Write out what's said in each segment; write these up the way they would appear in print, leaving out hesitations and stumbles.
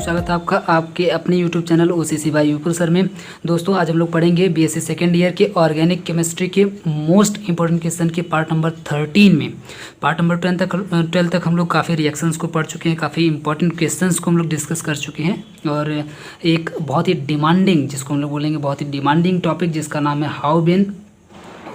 स्वागत है आपका आपके अपने YouTube चैनल OCC बाय विपुल सर में। दोस्तों आज हम लोग पढ़ेंगे BSc सेकेंड ईयर के ऑर्गेनिक केमिस्ट्री के मोस्ट इंपॉर्टेंट क्वेश्चन के पार्ट नंबर 13 में। पार्ट नंबर 12 तक हम लोग काफ़ी रिएक्शंस को पढ़ चुके हैं, काफ़ी इंपॉर्टेंट क्वेश्चंस को हम लोग डिस्कस कर चुके हैं और एक बहुत ही डिमांडिंग, जिसको हम लोग बोलेंगे बहुत ही डिमांडिंग टॉपिक, जिसका नाम है हाउ बेन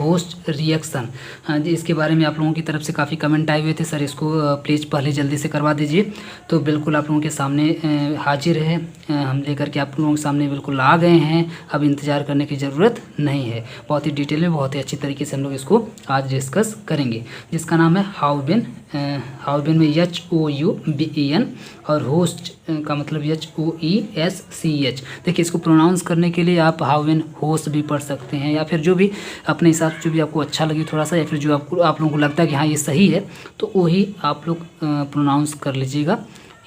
होस्ट रिएक्शन। हाँ जी, इसके बारे में आप लोगों की तरफ से काफ़ी कमेंट आए हुए थे, सर इसको प्लीज़ पहले जल्दी से करवा दीजिए। तो बिल्कुल आप लोगों के सामने हाजिर है, हम लेकर के आप लोगों के सामने बिल्कुल आ गए हैं। अब इंतज़ार करने की ज़रूरत नहीं है, बहुत ही डिटेल में बहुत ही अच्छी तरीके से हम लोग इसको आज डिस्कस करेंगे, जिसका नाम है हाउ बेन में HOUBEN और होस्ट का मतलब HOESCH। देखिए इसको प्रोनाउंस करने के लिए आप हाउ बेन होस्ट भी पढ़ सकते हैं, या फिर जो भी अपने हिसाब से जो भी आपको अच्छा लगे थोड़ा सा, या फिर जो आप लोगों को लगता है कि हाँ ये सही है तो वही आप लोग प्रोनाउंस कर लीजिएगा।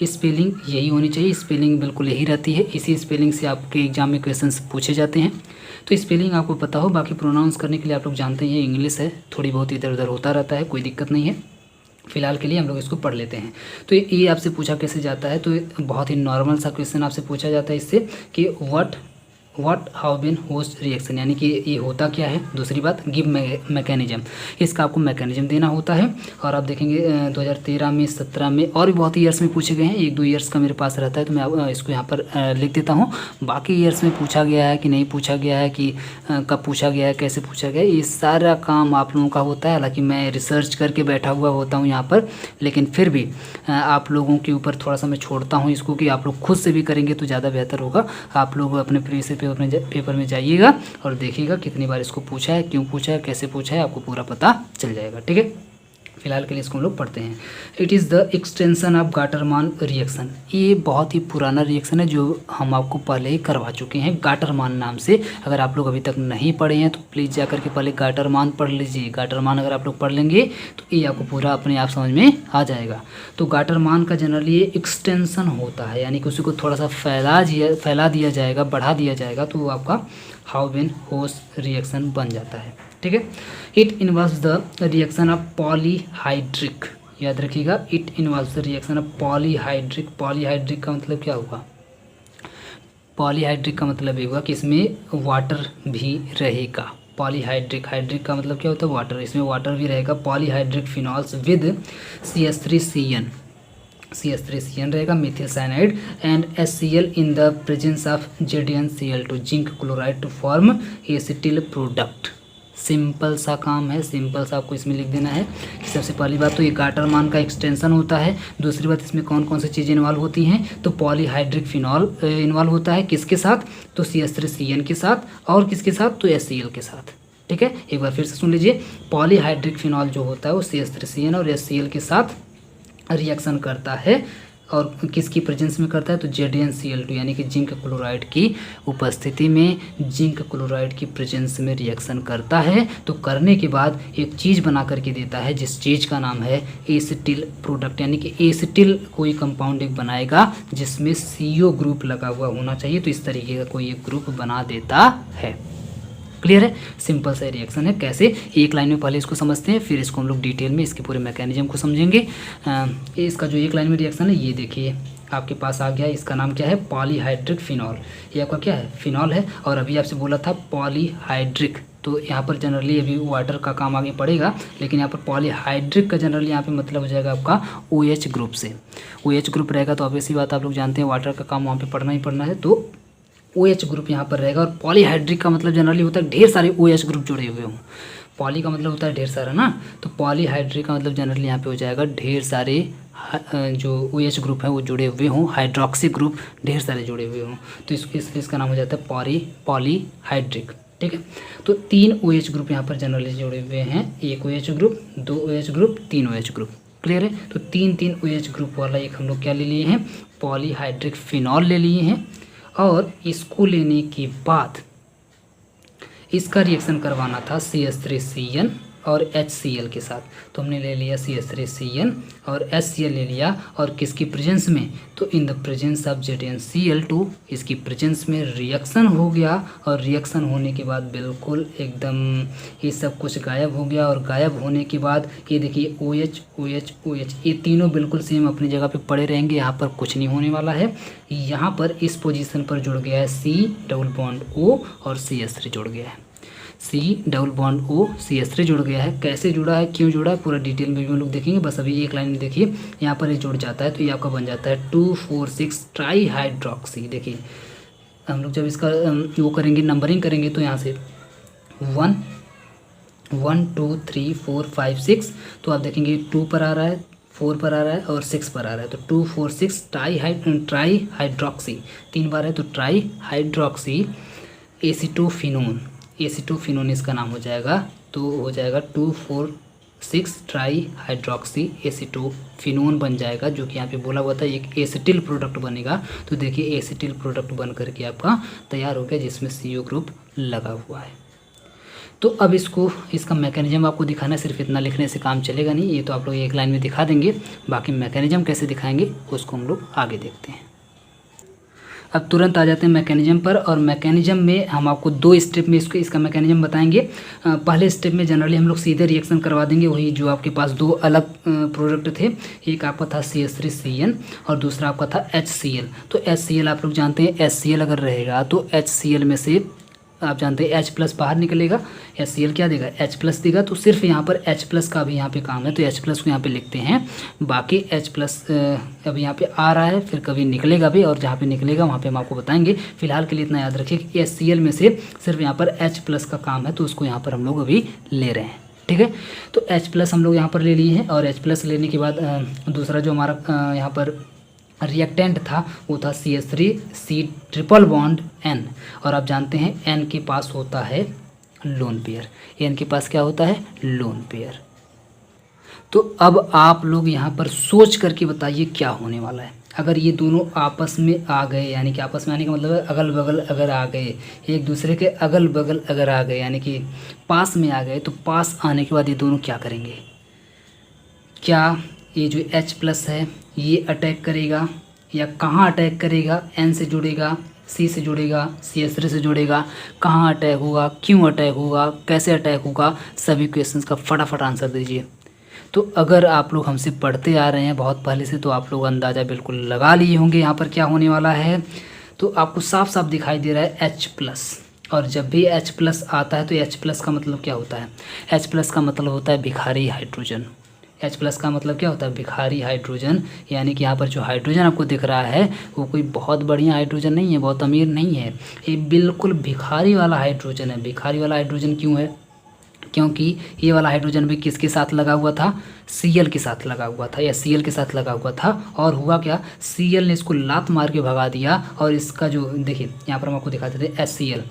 स्पेलिंग यही होनी चाहिए, स्पेलिंग बिल्कुल यही रहती है, इसी स्पेलिंग से आपके एग्जाम में क्वेश्चंस पूछे जाते हैं। तो स्पेलिंग आपको पता हो, बाकी प्रोनाउंस करने के लिए आप लोग जानते हैं ये इंग्लिश है, थोड़ी बहुत इधर उधर होता रहता है, कोई दिक्कत नहीं है। फिलहाल के लिए हम लोग इसको पढ़ लेते हैं। तो ये आपसे पूछा कैसे जाता है, तो बहुत ही नॉर्मल सा क्वेश्चन आपसे पूछा जाता है इससे कि what how Ben host reaction, यानी कि ये होता क्या है। दूसरी बात गिव मैकेनिज्म, इसका आपको मैकेनिज्म देना होता है। और आप देखेंगे 2013 में 17 में और भी बहुत ईयर्स में पूछे गए हैं, 1-2 ईयर्स का मेरे पास रहता है तो मैं इसको यहाँ पर लिख देता हूँ। बाकी ईयर्स में पूछा गया है कि नहीं पूछा गया है, कि कब पूछा गया है, कैसे पूछा गया है, ये सारा काम आप लोगों का होता है। हालाँकि मैं रिसर्च करके बैठा हुआ होता हूँ यहाँ पर, लेकिन फिर भी आप लोगों के ऊपर थोड़ा सा मैं छोड़ता हूँ इसको, कि आप लोग खुद से भी करेंगे तो ज़्यादा बेहतर होगा। आप लोग अपने प्रीवियस पेपर में जाइएगा और देखिएगा कितनी बार इसको पूछा है, क्यों पूछा है, कैसे पूछा है, आपको पूरा पता चल जाएगा। ठीक है, फिलहाल के लिए इसको हम लोग पढ़ते हैं। It is the extension of Gattermann reaction. ये बहुत ही पुराना रिएक्शन है जो हम आपको पहले ही करवा चुके हैं गाटरमान नाम से। अगर आप लोग अभी तक नहीं पढ़े हैं तो प्लीज़ जाकर के पहले गाटरमान पढ़ लीजिए। गाटरमान अगर आप लोग पढ़ लेंगे तो ये आपको पूरा अपने आप समझ में आ जाएगा। तो गाटरमान का जनरली ये एक्सटेंशन होता है, यानी कि उसी को थोड़ा सा फैला दिया जाएगा, बढ़ा दिया जाएगा, तो आपका हाउ बेन होस्ट रिएक्शन बन जाता है। ठीक है, it involves the reaction of polyhydric, याद रखिएगा, it involves the reaction of polyhydric. Polyhydric का मतलब क्या होगा, पॉलीहाइड्रिक का मतलब ये होगा कि इसमें वाटर भी रहेगा। पॉलीहाइड्रिक, हाइड्रिक का मतलब क्या होता है, वाटर, इसमें वाटर भी रहेगा। पॉलीहाइड्रिक फिनॉल्स विद CH3CN रहेगा, methyl cyanide and HCl in the presence of ZnCl2 zinc chloride to form acetyl product. Simple सा काम है, सिंपल सा आपको इसमें लिख देना है कि सबसे पहली बात तो ये गाटरमान का एक्सटेंशन होता है। दूसरी बात इसमें कौन कौन सी चीज़ें इन्वॉल्व होती हैं, तो पॉलीहाइड्रिक फिनॉल इन्वॉल्व होता है, किसके साथ, तो CH3CN के साथ, और किसके साथ, तो HCl के साथ। ठीक है, एक बार फिर से सुन लीजिए, पॉलीहाइड्रिक फिनॉल जो होता है वो CH3CN और HCl के साथ रिएक्शन करता है, और किसकी प्रेजेंस में करता है, तो ZnCl2 यानी कि जिंक क्लोराइड की उपस्थिति में, जिंक क्लोराइड की प्रेजेंस में रिएक्शन करता है। तो करने के बाद एक चीज़ बना करके देता है, जिस चीज़ का नाम है एसिटिल प्रोडक्ट, यानी कि एसिटिल कोई कंपाउंड एक बनाएगा जिसमें CO ग्रुप लगा हुआ होना चाहिए। तो इस तरीके का कोई एक ग्रुप बना देता है। क्लियर है, सिंपल सा रिएक्शन है। कैसे, एक लाइन में पहले इसको समझते हैं, फिर इसको हम लोग डिटेल में इसके पूरे मैकेनिज्म को समझेंगे। इसका जो एक लाइन में रिएक्शन है ये देखिए आपके पास आ गया, इसका नाम क्या है, पॉलीहाइड्रिक फिनॉल। ये आपका क्या है, फिनॉल है। और अभी आपसे बोला था पॉलीहाइड्रिक, तो यहाँ पर जनरली अभी वाटर का काम आगे पड़ेगा, लेकिन यहाँ पर पॉलीहाइड्रिक का जनरली यहाँ पे मतलब हो जाएगा आपका OH ग्रुप से। OH ग्रुप रहेगा तो ऑब्वियसली बात आप लोग जानते हैं वाटर का काम वहाँ पे पढ़ना ही पड़ना है, तो OH ग्रुप यहाँ पर रहेगा। और पॉलीहाइड्रिक का मतलब जनरली होता है ढेर सारे OH ग्रुप जुड़े हुए हों। पॉली का मतलब होता है ढेर सारा ना, तो पॉलीहाइड्रिक का मतलब जनरली यहाँ पे हो जाएगा ढेर सारे जो OH ग्रुप है वो जुड़े हुए हों, हाइड्रोक्सी ग्रुप ढेर सारे जुड़े हुए हों, तो इसका नाम हो जाता है पॉलीहाइड्रिक। ठीक है, तो 3 OH ग्रुप यहाँ पर जनरली जुड़े हुए हैं, 1 OH group, 2 OH group, 3 OH group. Clear है, तो 3 OH ग्रुप वाला एक हम लोग क्या ले लिए हैं, पॉलीहाइड्रिक फिनॉल ले लिए हैं। और इसको लेने के बाद इसका रिएक्शन करवाना था CH3CN और HCl के साथ, तो हमने ले लिया CH3CN और HCl ले लिया, और किसकी प्रेजेंस में, तो इन द प्रेजेंस ऑफ ZnCl2, इसकी प्रेजेंस में रिएक्शन हो गया, और रिएक्शन होने के बाद बिल्कुल एकदम ये सब कुछ गायब हो गया, और गायब होने के बाद ये देखिए OH OH OH ये तीनों बिल्कुल सेम अपनी जगह पे पड़े रहेंगे, यहाँ पर कुछ नहीं होने वाला है। यहाँ पर इस पोजीशन पर जुड़ गया है C डबल बॉन्ड O और CH3 जुड़ गया है, C double bond O CH3 जुड़ गया है। कैसे जुड़ा है, क्यों जुड़ा है, पूरा डिटेल में भी हम लोग देखेंगे, बस अभी एक लाइन में देखिए यहाँ पर ये जुड़ जाता है, तो ये आपका बन जाता है 2,4,6 ट्राई हाइड्रोक्सी। देखिए हम लोग जब इसका वो करेंगे, नंबरिंग करेंगे, तो यहाँ से 1 1 2 3 4 5 6, तो आप देखेंगे 2 पर आ रहा है, 4 पर आ रहा है और 6 पर आ रहा है, तो 2 4 6 ट्राई हाइड्रोक्सी 3 बार है, तो ट्राई हाइड्रोक्सी एसीटोफिनोन, एसीटोफिनोन इसका नाम हो जाएगा, तो हो जाएगा 2 4 6 ट्राई हाइड्रोक्सी एसीटोफिनोन बन जाएगा, जो कि यहाँ पे बोला हुआ था एक एसिटिल प्रोडक्ट बनेगा। तो देखिए एसिटिल प्रोडक्ट बन करके आपका तैयार हो गया, जिसमें CO ग्रुप लगा हुआ है। तो अब इसका मैकेनिज्म आपको दिखाना है, सिर्फ इतना लिखने से काम चलेगा नहीं, ये तो आप लोग एक लाइन में दिखा देंगे, बाकी मैकेनिज्म कैसे दिखाएंगे उसको हम लोग आगे देखते हैं। अब तुरंत आ जाते हैं मैकेनिज्म पर, और मैकेनिज्म में हम आपको 2 स्टेप में इसका मैकेनिज्म बताएंगे। पहले स्टेप में जनरली हम लोग सीधे रिएक्शन करवा देंगे, वही जो आपके पास 2 अलग प्रोडक्ट थे, एक आपका था CH3CN और दूसरा आपका था HCl। तो HCl आप लोग जानते हैं, HCl अगर रहेगा तो HCl में से आप जानते हैं H+ बाहर निकलेगा, HCl क्या देगा, H+ देगा, तो सिर्फ यहाँ पर H+ का भी यहाँ पे काम है, तो H+ को यहाँ पे लिखते हैं, बाकी H+ अभी यहाँ पे आ रहा है, फिर कभी निकलेगा भी, और जहाँ पे निकलेगा वहाँ पे हम आपको बताएंगे। फिलहाल के लिए इतना याद रखिए कि HCl में से सिर्फ यहाँ पर H+ का काम है, तो उसको यहाँ पर हम लोग अभी ले रहे हैं, ठीक है। तो H+ हम लोग यहाँ पर ले लिए हैं, और H+ लेने के बाद दूसरा जो हमारा यहाँ पर रिएक्टेंट था वो था CH3C ट्रिपल बॉन्ड N, और आप जानते हैं N के पास होता है लोन पेयर, N के पास क्या होता है, लोन पेयर। तो अब आप लोग यहाँ पर सोच करके बताइए क्या होने वाला है अगर ये दोनों आपस में आ गए, यानी कि आपस में आने का मतलब है अगल बगल अगर आ गए, एक दूसरे के अगल बगल अगर आ गए, यानी कि पास में आ गए, तो पास आने के बाद ये दोनों क्या करेंगे, क्या ये जो H+ है ये अटैक करेगा, या कहाँ अटैक करेगा, N से जुड़ेगा, C से जुड़ेगा, CH3 से जुड़ेगा, कहाँ अटैक होगा, क्यों अटैक होगा, कैसे अटैक होगा, सभी क्वेश्चंस का फटाफट आंसर दीजिए। तो अगर आप लोग हमसे पढ़ते आ रहे हैं बहुत पहले से, तो आप लोग अंदाज़ा बिल्कुल लगा लिए होंगे यहाँ पर क्या होने वाला है। तो आपको साफ साफ दिखाई दे रहा है H+, और जब भी H+ आता है तो H+ का मतलब क्या होता है, H+ का मतलब होता है भिखारी हाइड्रोजन। H+ का मतलब क्या होता है, भिखारी हाइड्रोजन, यानी कि यहाँ पर जो हाइड्रोजन आपको दिख रहा है वो कोई बहुत बढ़िया हाइड्रोजन नहीं है, बहुत अमीर नहीं है, ये बिल्कुल भिखारी वाला हाइड्रोजन है। भिखारी वाला हाइड्रोजन क्यों है, क्योंकि ये वाला हाइड्रोजन भी किसके साथ लगा हुआ था, Cl के साथ लगा हुआ था, या Cl के साथ लगा हुआ था, और हुआ क्या, Cl ने इसको लात मार के भगा दिया, और इसका जो देखिए यहाँ पर हम आपको दिखाते थे HCl,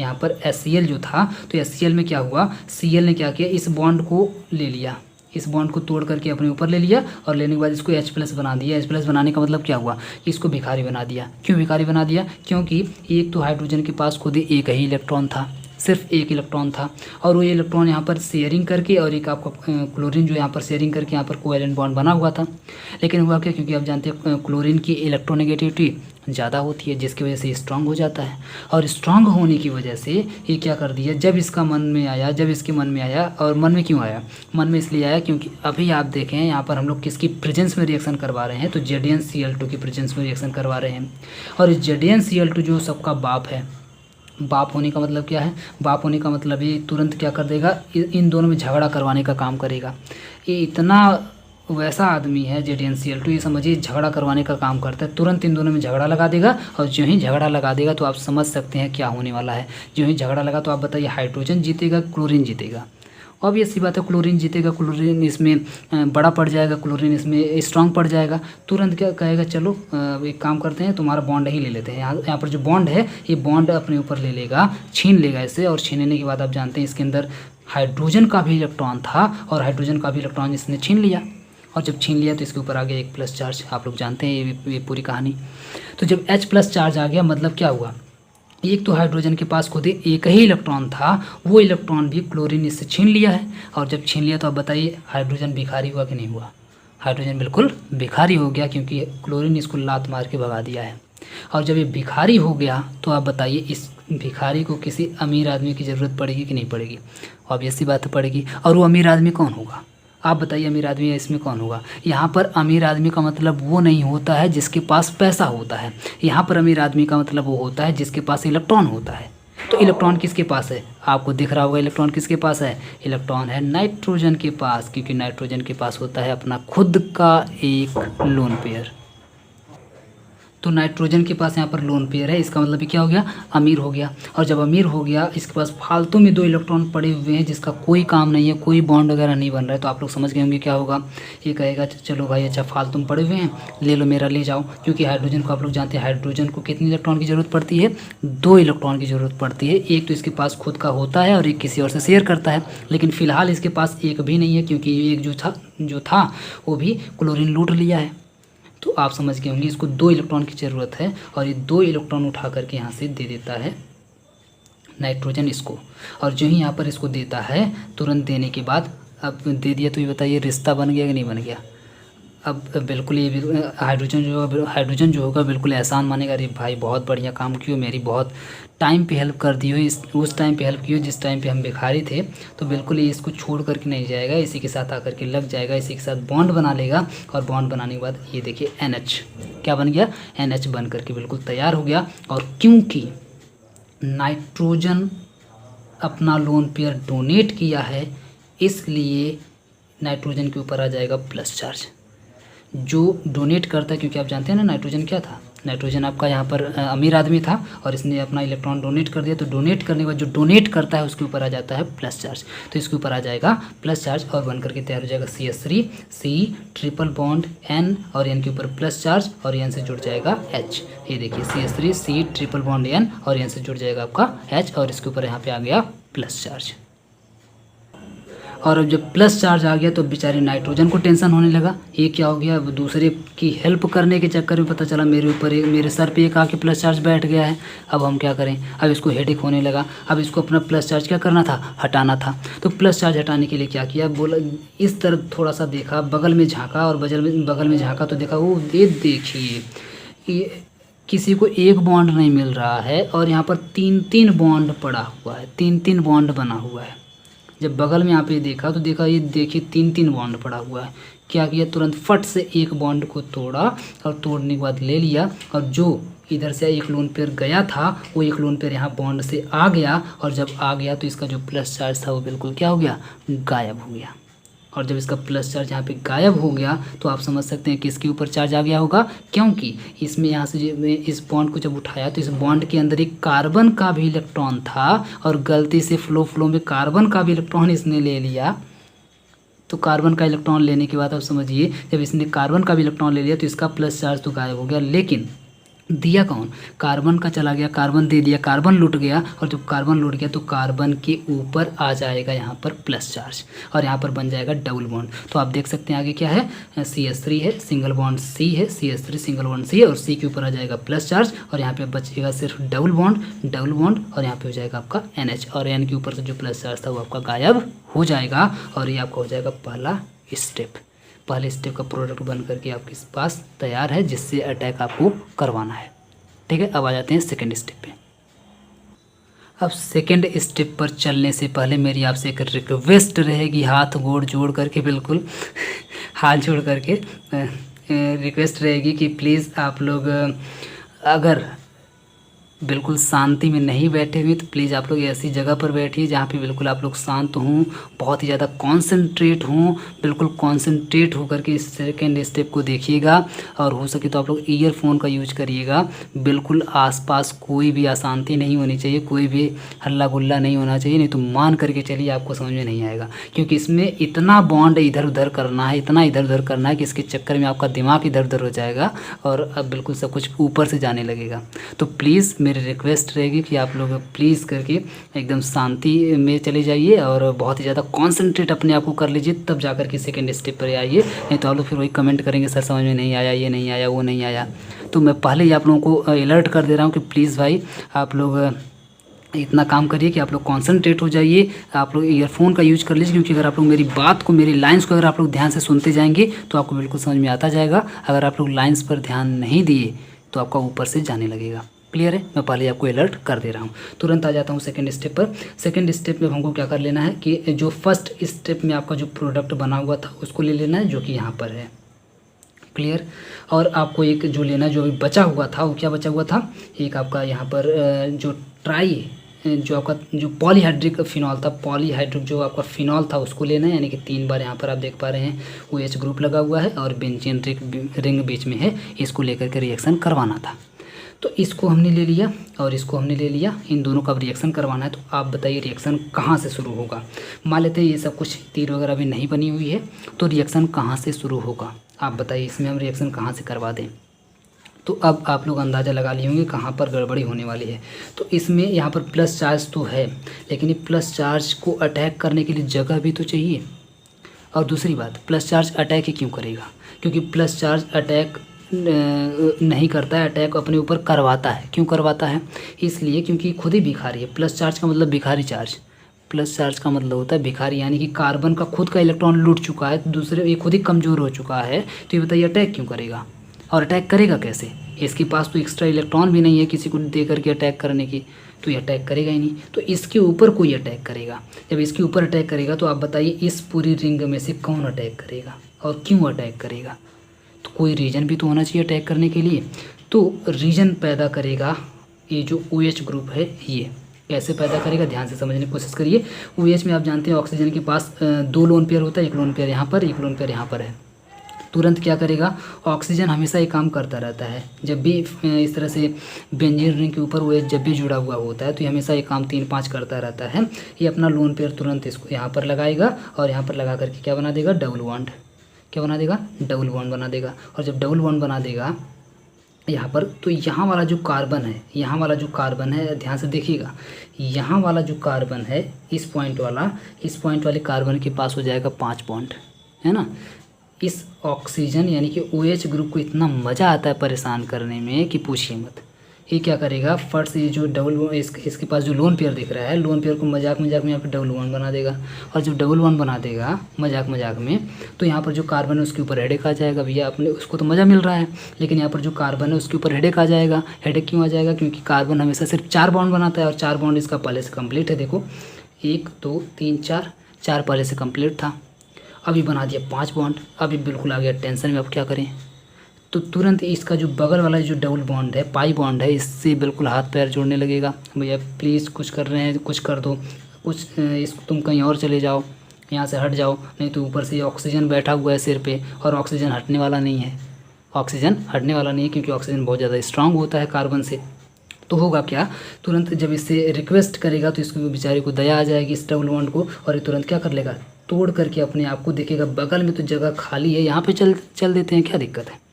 यहाँ पर HCl जो था, तो HCl में क्या हुआ, Cl ने क्या किया, इस बॉन्ड को ले लिया, इस बॉन्ड को तोड़ करके अपने ऊपर ले लिया, और लेने के बाद इसको H+ बना दिया। H+ बनाने का मतलब क्या हुआ कि इसको भिखारी बना दिया। क्यों भिखारी बना दिया, क्योंकि एक तो हाइड्रोजन के पास खुद ही एक ही इलेक्ट्रॉन था, सिर्फ एक इलेक्ट्रॉन था, और वो इलेक्ट्रॉन यहाँ पर शेयरिंग करके, और एक आपका क्लोरीन जो यहाँ पर शेयरिंग करके यहाँ पर कोवैलेंट बॉन्ड बना हुआ था। लेकिन हुआ क्या, क्योंकि आप जानते हैं क्लोरीन की इलेक्ट्रोनेगेटिविटी ज़्यादा होती है, जिसकी वजह से स्ट्रांग हो जाता है, और स्ट्रांग होने की वजह से ये क्या कर दिया, जब इसका मन में आया, जब इसके मन में आया, और मन में क्यों आया, मन में इसलिए आया क्योंकि अभी आप देखें यहाँ पर हम लोग किसकी प्रेजेंस में रिएक्शन करवा रहे हैं, तो ZnCl2 की प्रेजेंस में रिएक्शन करवा रहे हैं। और ZnCl2 जो सबका बाप है, बाप होने का मतलब क्या है, बाप होने का मतलब ये तुरंत क्या कर देगा, इन दोनों में झगड़ा करवाने का काम करेगा। ये इतना वैसा आदमी है ZnCl2, ये समझिए झगड़ा करवाने का काम करता है, तुरंत इन दोनों में झगड़ा लगा देगा, और जो ही झगड़ा लगा देगा तो आप समझ सकते हैं क्या होने वाला है। जो ही झगड़ा लगा तो आप बताइए हाइड्रोजन जीतेगा, क्लोरीन जीतेगा, ऑब्वियस सी बात है क्लोरीन जीतेगा, क्लोरीन इसमें बड़ा पड़ जाएगा, क्लोरीन इसमें स्ट्रांग पड़ जाएगा। तुरंत क्या कहेगा, चलो एक काम करते हैं, तुम्हारा बॉन्ड ही ले लेते हैं, यहाँ पर जो बॉन्ड है ये बॉन्ड अपने ऊपर ले लेगा, छीन लेगा इसे, और छीनने के बाद आप जानते हैं इसके अंदर हाइड्रोजन का भी इलेक्ट्रॉन था, और हाइड्रोजन का भी इलेक्ट्रॉन इसने छीन लिया, और जब छीन लिया तो इसके ऊपर आ गया एक प्लस चार्ज। आप लोग जानते हैं ये पूरी कहानी। तो जब H+ चार्ज आ गया मतलब क्या हुआ, एक तो हाइड्रोजन के पास खुद ही एक ही इलेक्ट्रॉन था, वो इलेक्ट्रॉन भी क्लोरीन इससे छीन लिया है। और जब छीन लिया तो आप बताइए हाइड्रोजन भिखारी हुआ कि नहीं हुआ? हाइड्रोजन बिल्कुल भिखारी हो गया, क्योंकि क्लोरीन इसको लात मार के भगा दिया है। और जब ये भिखारी हो गया तो आप बताइए इस भिखारी को किसी अमीर आदमी की ज़रूरत पड़ेगी कि नहीं पड़ेगी? ऑब्वियस सी बात तो पड़ेगी। और वो अमीर आदमी कौन होगा? आप बताइए अमीर आदमी इसमें कौन होगा? यहाँ पर अमीर आदमी का मतलब वो नहीं होता है जिसके पास पैसा होता है, यहाँ पर अमीर आदमी का मतलब वो होता है जिसके पास इलेक्ट्रॉन होता है। तो इलेक्ट्रॉन किसके पास है? आपको दिख रहा होगा इलेक्ट्रॉन किसके पास है? इलेक्ट्रॉन है नाइट्रोजन के पास, क्योंकि नाइट्रोजन के पास होता है अपना खुद का एक लोन पेयर। तो नाइट्रोजन के पास यहाँ पर लोन पेयर है, इसका मतलब क्या हो गया? अमीर हो गया। और जब अमीर हो गया, इसके पास फालतू में 2 इलेक्ट्रॉन पड़े हुए हैं जिसका कोई काम नहीं है, कोई बॉन्ड वगैरह नहीं बन रहा है, तो आप लोग समझ गए होंगे क्या होगा। ये कहेगा चलो भाई अच्छा फालतू में पड़े हुए हैं, ले लो मेरा ले जाओ। क्योंकि हाइड्रोजन को आप लोग जानते हैं, हाइड्रोजन को कितनी इलेक्ट्रॉन की ज़रूरत पड़ती है? 2 इलेक्ट्रॉन की ज़रूरत पड़ती है। एक तो इसके पास खुद का होता है और एक किसी और से शेयर करता है, लेकिन फ़िलहाल इसके पास एक भी नहीं है, क्योंकि एक जो था वो भी क्लोरीन लूट लिया है। तो आप समझ गए होंगे इसको 2 इलेक्ट्रॉन की ज़रूरत है, और ये 2 इलेक्ट्रॉन उठा करके यहाँ से दे देता है नाइट्रोजन इसको। और जो ही यहाँ पर इसको देता है, तुरंत देने के बाद अब दे दिया तो ये बताइए रिश्ता बन गया कि नहीं बन गया? अब बिल्कुल ये हाइड्रोजन जो होगा बिल्कुल एहसान मानेगा, अरे भाई बहुत बढ़िया काम किया, मेरी बहुत टाइम पे हेल्प कर दी हो, उस टाइम पे हेल्प की हो जिस टाइम पे हम भिखारी थे। तो बिल्कुल ये इसको छोड़ करके नहीं जाएगा, इसी के साथ आकर के लग जाएगा, इसी के साथ बॉन्ड बना लेगा। और बॉन्ड बनाने के बाद ये देखिए NH क्या बन गया? NH बन करके बिल्कुल तैयार हो गया। और क्योंकि नाइट्रोजन अपना लोन पेयर डोनेट किया है, इसलिए नाइट्रोजन के ऊपर आ जाएगा प्लस चार्ज। जो डोनेट करता है, क्योंकि आप जानते हैं ना नाइट्रोजन क्या था? नाइट्रोजन आपका यहाँ पर अमीर आदमी था और इसने अपना इलेक्ट्रॉन डोनेट कर दिया। तो डोनेट करने के बाद जो डोनेट करता है उसके ऊपर आ जाता है प्लस चार्ज। तो इसके ऊपर आ जाएगा प्लस चार्ज और बन करके तैयार हो जाएगा CH3, C triple bond N और N के ऊपर प्लस चार्ज और N से जुड़ जाएगा H। ये देखिए CH3, C triple bond N और N से जुड़ जाएगा आपका H, और इसके ऊपर यहाँ पे आ गया प्लस चार्ज। और अब जब प्लस चार्ज आ गया तो बेचारे नाइट्रोजन को टेंशन होने लगा, ये क्या हो गया? अब दूसरे की हेल्प करने के चक्कर में पता चला मेरे सर पे एक आके प्लस चार्ज बैठ गया है, अब हम क्या करें? अब इसको हेडेक होने लगा। अब इसको अपना प्लस चार्ज क्या करना था? हटाना था। तो प्लस चार्ज हटाने के लिए क्या किया? बोला इस तरफ थोड़ा सा देखा, बगल में झाँका, और बगल में झाँका तो देखा वो ये देखिए ये किसी को एक बॉन्ड नहीं मिल रहा है, और यहाँ पर 3-3 बॉन्ड पड़ा हुआ है, 3-3 बॉन्ड बना हुआ है। जब बगल में यहाँ पे देखा तो देखा ये देखिए 3-3 बॉन्ड पड़ा हुआ है। क्या किया? तुरंत फट से एक बॉन्ड को तोड़ा, और तोड़ने के बाद ले लिया, और जो इधर से एक लोन पेयर गया था वो एक लोन पेयर यहाँ बॉन्ड से आ गया, और जब आ गया तो इसका जो प्लस चार्ज था वो बिल्कुल क्या हो गया? गायब हो गया। और जब इसका प्लस चार्ज यहाँ पे गायब हो गया तो आप समझ सकते हैं कि इसके ऊपर चार्ज आ गया होगा, क्योंकि इसमें यहाँ से इस बॉन्ड को जब उठाया तो इस बॉन्ड के अंदर एक कार्बन का भी इलेक्ट्रॉन था, और गलती से फ्लो में कार्बन का भी इलेक्ट्रॉन इसने ले लिया। तो कार्बन का इलेक्ट्रॉन लेने के बाद आप समझिए जब इसने कार्बन का भी इलेक्ट्रॉन ले लिया तो इसका प्लस चार्ज तो गायब हो गया, लेकिन दिया कौन? कार्बन का चला गया, कार्बन दे दिया, कार्बन लुट गया, और जब कार्बन लुट गया तो कार्बन के ऊपर आ जाएगा यहाँ पर प्लस चार्ज, और यहाँ पर बन जाएगा डबल बॉन्ड। तो आप देख सकते हैं आगे क्या है? CH3 है, सिंगल बॉन्ड C है, CH3 सिंगल बॉन्ड C है, और C के ऊपर आ जाएगा प्लस चार्ज, और यहाँ पे बचेगा सिर्फ डबल बॉन्ड, और यहाँ पे हो जाएगा आपका NH, और N के ऊपर से जो प्लस चार्ज था वो आपका गायब हो जाएगा, और ये आपका हो जाएगा पहला स्टेप। पहले स्टेप का प्रोडक्ट बन करके आपके पास तैयार है, जिससे अटैक आपको करवाना है। ठीक है, अब आ जाते हैं सेकेंड स्टेप पे। अब सेकेंड स्टेप पर चलने से पहले मेरी आपसे एक रिक्वेस्ट रहेगी, हाथ गोड़ जोड़ करके, बिल्कुल हाथ जोड़ करके रिक्वेस्ट रहेगी कि प्लीज़ आप लोग अगर बिल्कुल शांति में नहीं बैठे हुए तो प्लीज़ आप लोग ऐसी जगह पर बैठिए जहाँ पे बिल्कुल आप लोग शांत हों, बहुत ही ज़्यादा कॉन्सेंट्रेट हों, बिल्कुल कॉन्सेंट्रेट होकर के इस सेकेंड स्टेप को देखिएगा, और हो सके तो आप लोग ईयरफोन का यूज करिएगा। बिल्कुल आसपास कोई भी अशांति नहीं होनी चाहिए, कोई भी हल्ला गुल्ला नहीं होना चाहिए, नहीं तो मान करके चलिए आपको समझ में नहीं आएगा, क्योंकि इसमें इतना बॉन्ड इधर उधर करना है, इतना इधर उधर करना है कि इसके चक्कर में आपका दिमाग इधर उधर हो जाएगा और अब बिल्कुल सब कुछ ऊपर से जाने लगेगा। तो प्लीज़ मेरी रिक्वेस्ट रहेगी कि आप लोग प्लीज़ करके एकदम शांति में चले जाइए और बहुत ही ज़्यादा कॉन्सेंट्रेट अपने आप को कर लीजिए, तब जा कर के सेकेंड स्टेप पर आइए। नहीं तो आप लोग फिर वही कमेंट करेंगे सर समझ में नहीं आया, ये नहीं आया, वो नहीं आया। तो मैं पहले ही आप लोगों को अलर्ट कर दे रहा हूँ कि प्लीज़ भाई आप लोग इतना काम करिए कि आप लोग कॉन्सेंट्रेट हो जाइए। आप लोग ईयरफोन का यूज कर लीजिए, क्योंकि अगर आप लोग मेरी बात को, मेरी लाइंस को अगर आप लोग ध्यान से सुनते जाएंगे तो आपको बिल्कुल समझ में आता जाएगा। अगर आप लोग लाइंस पर ध्यान नहीं दिए तो आपका ऊपर से जाने लगेगा। क्लियर है? मैं पहले आपको अलर्ट कर दे रहा हूँ। तुरंत आ जाता हूँ सेकंड स्टेप पर। सेकंड स्टेप में हमको क्या कर लेना है कि जो फर्स्ट स्टेप में आपका जो प्रोडक्ट बना हुआ था उसको ले लेना है, जो कि यहाँ पर है। क्लियर? और आपको एक जो लेना, जो अभी बचा हुआ था, वो क्या बचा हुआ था, एक आपका यहाँ पर जो ट्राई, जो आपका जो पॉलीहाइड्रिक फिनॉल था, पॉलीहाइड्रिक जो आपका फिनॉल था उसको लेना है। यानी कि 3 बार यहाँ पर आप देख पा रहे हैं OH ग्रुप लगा हुआ है और बेंजीन रिंग बीच में है। इसको लेकर के रिएक्शन करवाना था, तो इसको हमने ले लिया और इसको हमने ले लिया। इन दोनों का रिएक्शन करवाना है। तो आप बताइए रिएक्शन कहाँ से शुरू होगा। मान लेते हैं ये सब कुछ तीर वगैरह भी नहीं बनी हुई है, तो रिएक्शन कहाँ से शुरू होगा आप बताइए। इसमें हम रिएक्शन कहाँ से करवा दें। तो अब आप लोग अंदाज़ा लगा लिए होंगे कहाँ पर गड़बड़ी होने वाली है। तो इसमें यहाँ पर प्लस चार्ज तो है, लेकिन ये प्लस चार्ज को अटैक करने के लिए जगह भी तो चाहिए। और दूसरी बात, प्लस चार्ज अटैक ही क्यों करेगा, क्योंकि प्लस चार्ज अटैक नहीं करता है, अटैक अपने ऊपर करवाता है। क्यों करवाता है? इसलिए क्योंकि खुद ही भिखारी है। प्लस चार्ज का मतलब भिखारी चार्ज, प्लस चार्ज का मतलब होता है भिखारी, यानी कि कार्बन का खुद का इलेक्ट्रॉन लूट चुका है, दूसरे ये खुद ही कमज़ोर हो चुका है। तो ये बताइए अटैक क्यों करेगा, और अटैक करेगा कैसे? इसके पास तो एक्स्ट्रा इलेक्ट्रॉन भी नहीं है किसी को दे करके अटैक करने की, तो ये अटैक करेगा ही नहीं। तो इसके ऊपर कोई अटैक करेगा। जब इसके ऊपर अटैक करेगा तो आप बताइए इस पूरी रिंग में से कौन अटैक करेगा और क्यों अटैक करेगा। तो कोई रीज़न भी तो होना चाहिए अटैक करने के लिए। तो रीज़न पैदा करेगा ये जो OH ग्रुप है। ये कैसे पैदा करेगा, ध्यान से समझने की कोशिश करिए। OH में आप जानते हैं ऑक्सीजन के पास 2 लोन पेयर होता है, 1 लोन पेयर यहाँ पर, 1 लोन पेयर यहाँ पर है। तुरंत क्या करेगा, ऑक्सीजन हमेशा ये काम करता रहता है। जब भी इस तरह से बेंजीन रिंग के ऊपर OH जब भी जुड़ा हुआ होता है तो ये हमेशा ये काम 3-5 करता रहता है। ये अपना लोन पेयर तुरंत इसको यहाँ पर लगाएगा और यहाँ पर लगा करके क्या बना देगा, डबल बॉन्ड। क्या बना देगा, डबल बॉन्ड बना देगा। और जब डबल बॉन्ड बना देगा यहाँ पर, तो यहाँ वाला जो कार्बन है, यहाँ वाला जो कार्बन है, ध्यान से देखिएगा, यहाँ वाला जो कार्बन है, इस पॉइंट वाले कार्बन के पास हो जाएगा 5 बॉन्ड, है ना। इस ऑक्सीजन यानी कि OH ग्रुप को इतना मज़ा आता है परेशान करने में कि पूछिए मत। ये क्या करेगा, फट से ये जो डबल इसके पास जो लोन पेयर दिख रहा है, लोन पेयर को मजाक में यहाँ पर डबल बॉन्ड बना देगा। और जब डबल बॉन्ड बना देगा मजाक में, तो यहाँ पर जो कार्बन है उसके ऊपर हेडेक आ जाएगा। भैया अपने उसको तो मज़ा मिल रहा है, लेकिन यहाँ पर जो कार्बन है उसके ऊपर हेडेक आ जाएगा। हेडेक क्यों आ जाएगा, क्योंकि कार्बन हमेशा सिर्फ 4 बॉन्ड बनाता है और 4 बॉन्ड इसका पहले से कम्प्लीट है। देखो 1 2 3 4 पहले से कम्प्लीट था, अभी बना दिया 5 बॉन्ड। अभी बिल्कुल आ गया टेंशन में, अब क्या करें। तो तुरंत इसका जो बगल वाला जो डबल बॉन्ड है, पाई बॉन्ड है, इससे बिल्कुल हाथ पैर जोड़ने लगेगा। भैया प्लीज़ कुछ कर रहे हैं, कुछ कर दो, कुछ इसको तुम कहीं और चले जाओ, यहाँ से हट जाओ, नहीं तो ऊपर से ऑक्सीजन बैठा हुआ है सिर पे और ऑक्सीजन हटने वाला नहीं है। ऑक्सीजन हटने वाला नहीं है क्योंकि ऑक्सीजन बहुत ज़्यादा स्ट्रांग होता है कार्बन से। तो होगा क्या, तुरंत जब इससे रिक्वेस्ट करेगा तो इसको बेचारे को दया आ जाएगी इस डबल बॉन्ड को, और ये तुरंत क्या कर लेगा, तोड़ करके अपने आप को देखेगा बगल में तो जगह खाली है, यहाँ पे चल देते हैं, क्या दिक्कत है।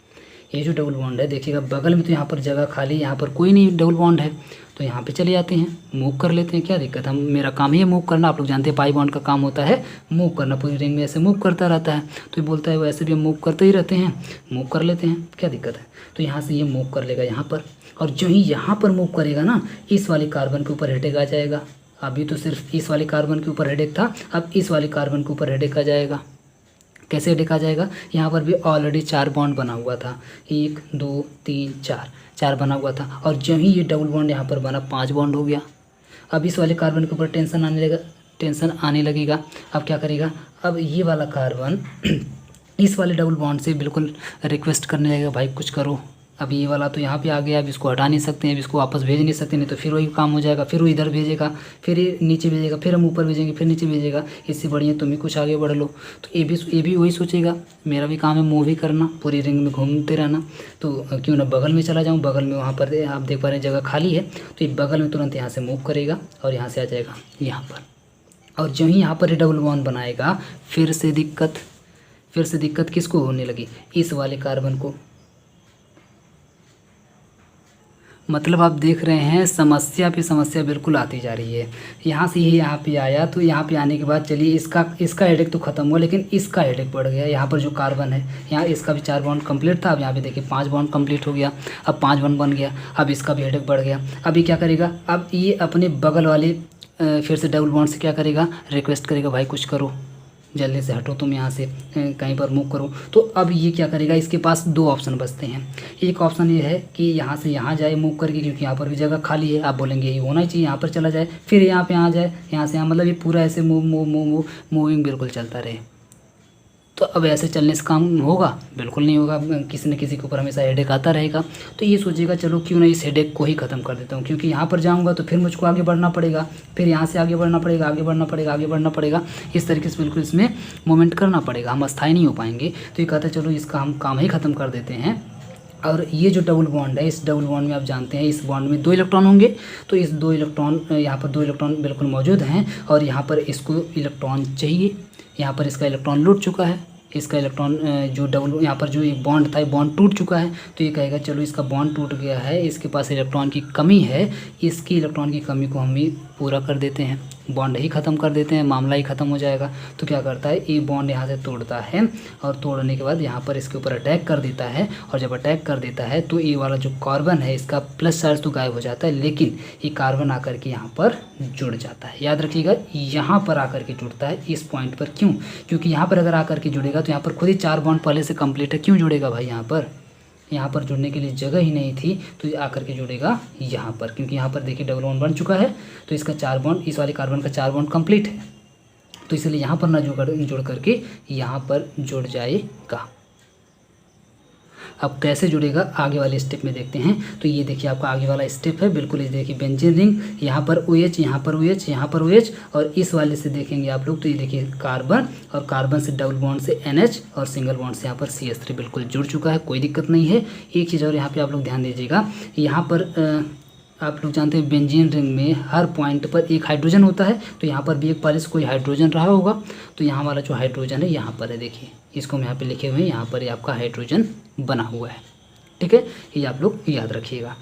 ये जो डबल बॉन्ड है देखिएगा बगल में तो यहाँ पर जगह खाली, यहाँ पर कोई नहीं डबल बॉन्ड है, तो यहाँ पे चले जाते हैं, मूव कर लेते हैं, क्या दिक्कत है। मेरा काम ही है मूव करना। आप लोग जानते हैं पाई बॉन्ड का काम होता है मूव करना, पूरी रिंग में ऐसे मूव करता रहता है। तो ये बोलता है वैसे भी हम मूव करते ही रहते हैं, मूव कर लेते हैं, क्या दिक्कत है। तो यहाँ से ये मूव कर लेगा यहाँ पर, और जो ही यहाँ पर मूव करेगा ना, इस वाले कार्बन के ऊपर हेडेक आ जाएगा। अभी तो सिर्फ इस वाले कार्बन के ऊपर हेडेक था, अब इस वाले कार्बन के ऊपर हेडेक आ जाएगा। कैसे हेडेक आ जाएगा, यहाँ पर भी ऑलरेडी 4 बॉन्ड बना हुआ था, 1 2 3 4 बना हुआ था, और जो ही ये डबल बॉन्ड यहाँ पर बना 5 बॉन्ड हो गया। अब इस वाले कार्बन के ऊपर टेंशन आने लगेगा। अब क्या करेगा, अब ये वाला कार्बन इस वाले डबल बॉन्ड से बिल्कुल रिक्वेस्ट करने लगेगा, भाई कुछ करो। अब ये वाला तो यहाँ पे आ गया, अब इसको हटा नहीं सकते हैं, अब इसको वापस भेज नहीं सकते, नहीं तो फिर वही काम हो जाएगा, फिर वो इधर भेजेगा, फिर ये नीचे भेजेगा, फिर हम ऊपर भेजेंगे, फिर नीचे भेजेगा। इससे बढ़िया तुम ही कुछ आगे बढ़ लो। तो ये भी वही सोचेगा, मेरा भी काम है मूव ही करना, पूरी रिंग में घूमते रहना, तो क्यों ना बगल में चला जाऊँ। बगल में वहाँ पर आप देख पा रहे हैं जगह खाली है, तो ये बगल में तुरंत यहाँ से मूव करेगा और यहाँ से आ जाएगा यहाँ पर। और जो ही यहाँ पर ये डबल बॉन्ड बनाएगा, फिर से दिक्कत किसको होने लगी, इस वाले कार्बन को। मतलब आप देख रहे हैं समस्या पे समस्या बिल्कुल आती जा रही है। यहाँ से ही यहाँ पे आया, तो यहाँ पे आने के बाद चलिए इसका हेडेक तो ख़त्म हुआ, लेकिन इसका हेडेक बढ़ गया। यहाँ पर जो कार्बन है, यहाँ इसका भी 4 बॉन्ड कंप्लीट था, अब यहाँ पे देखिए 5 बॉन्ड कंप्लीट हो गया, अब 5 बॉन्ड बन गया, अब इसका भी हेडेक बढ़ गया। अभी क्या करेगा, अब ये अपने बगल वाले फिर से डबल बॉन्ड से क्या करेगा, रिक्वेस्ट करेगा भाई कुछ करो, जल्दी से हटो तुम यहाँ से, कहीं पर मूव करो। तो अब ये क्या करेगा, इसके पास 2 ऑप्शन बचते हैं। एक ऑप्शन ये है कि यहाँ से यहाँ जाए मूव करके, क्योंकि यहाँ पर भी जगह खाली है, आप बोलेंगे ये होना ही चाहिए, यहाँ पर चला जाए, फिर यहाँ पे आ जाए, यहाँ से यहाँ, मतलब ये पूरा ऐसे मूविंग बिल्कुल चलता रहे। तो अब ऐसे चलने से काम होगा? बिल्कुल नहीं होगा, किसी न किसी के ऊपर हमेशा हेडेक आता रहेगा। तो ये सोचेगा चलो क्यों ना इस हेडेक को ही ख़त्म कर देता हूँ, क्योंकि यहाँ पर जाऊँगा तो फिर मुझको आगे बढ़ना पड़ेगा, फिर यहाँ से आगे बढ़ना पड़ेगा, आगे बढ़ना पड़ेगा, इस तरीके से बिल्कुल इसमें मूवमेंट करना पड़ेगा, हम अस्थायी नहीं हो पाएंगे। तो ये कहता है चलो इसका हम काम ही ख़त्म कर देते हैं। और ये जो डबल बॉन्ड है, इस डबल बॉन्ड में आप जानते हैं इस बॉन्ड में 2 इलेक्ट्रॉन होंगे, तो इस 2 इलेक्ट्रॉन, यहाँ पर 2 इलेक्ट्रॉन बिल्कुल मौजूद हैं, और यहाँ पर इसको इलेक्ट्रॉन चाहिए। यहाँ पर इसका इलेक्ट्रॉन लूट चुका है, इसका इलेक्ट्रॉन जो डबल, यहाँ पर जो एक बॉन्ड था, बॉन्ड टूट चुका है। तो ये कहेगा चलो इसका बॉन्ड टूट गया है, इसके पास इलेक्ट्रॉन की कमी है, इसकी इलेक्ट्रॉन की कमी को हम ही पूरा कर देते हैं, बॉन्ड ही ख़त्म कर देते हैं, मामला ही ख़त्म हो जाएगा। तो क्या करता है, ये बॉन्ड यहाँ से तोड़ता है, और तोड़ने के बाद यहाँ पर इसके ऊपर अटैक कर देता है, और जब अटैक कर देता है तो ये वाला जो कार्बन है इसका प्लस चार्ज तो गायब हो जाता है, लेकिन ये कार्बन आकर के यहाँ पर जुड़ जाता है। याद रखिएगा, यहाँ पर आकर के जुड़ता है इस पॉइंट पर। क्यों? क्योंकि यहाँ पर अगर आकर के जुड़ेगा तो यहाँ पर खुद ही 4 बॉन्ड पहले से कंप्लीट है, क्यों जुड़ेगा भाई, यहाँ पर जुड़ने के लिए जगह ही नहीं थी, तो ये आकर के जुड़ेगा यहाँ पर, क्योंकि यहाँ पर देखिए डबल बॉन्ड बन चुका है, तो इसका 4 बॉन्ड, इस वाले कार्बन का 4 बॉन्ड कंप्लीट है, तो इसलिए यहाँ पर ना जुड़ करके यहाँ पर जुड़ जाएगा। अब कैसे जुड़ेगा आगे वाले स्टेप में देखते हैं। तो ये देखिए आपका आगे वाला स्टेप है, बिल्कुल ये देखिए बेंजीन रिंग, यहाँ पर OH, यहाँ पर OH, यहाँ पर OH, और इस वाले से देखेंगे आप लोग तो ये देखिए कार्बन, और कार्बन से डबल बॉन्ड से NH, और सिंगल बॉन्ड से यहाँ पर CH3 बिल्कुल जुड़ चुका है, कोई दिक्कत नहीं है। एक चीज़ और यहाँ पे आप लोग ध्यान दीजिएगा, यहाँ पर आप लोग जानते हैं बेंजीन रिंग में हर पॉइंट पर एक हाइड्रोजन होता है, तो यहाँ पर भी एक पहले से कोई हाइड्रोजन रहा होगा, तो यहाँ वाला जो हाइड्रोजन है यहाँ पर है, देखिए इसको हम यहाँ पे लिखे हुए हैं, यहाँ पर आपका हाइड्रोजन बना हुआ है, ठीक है, ये आप लोग याद रखिएगा।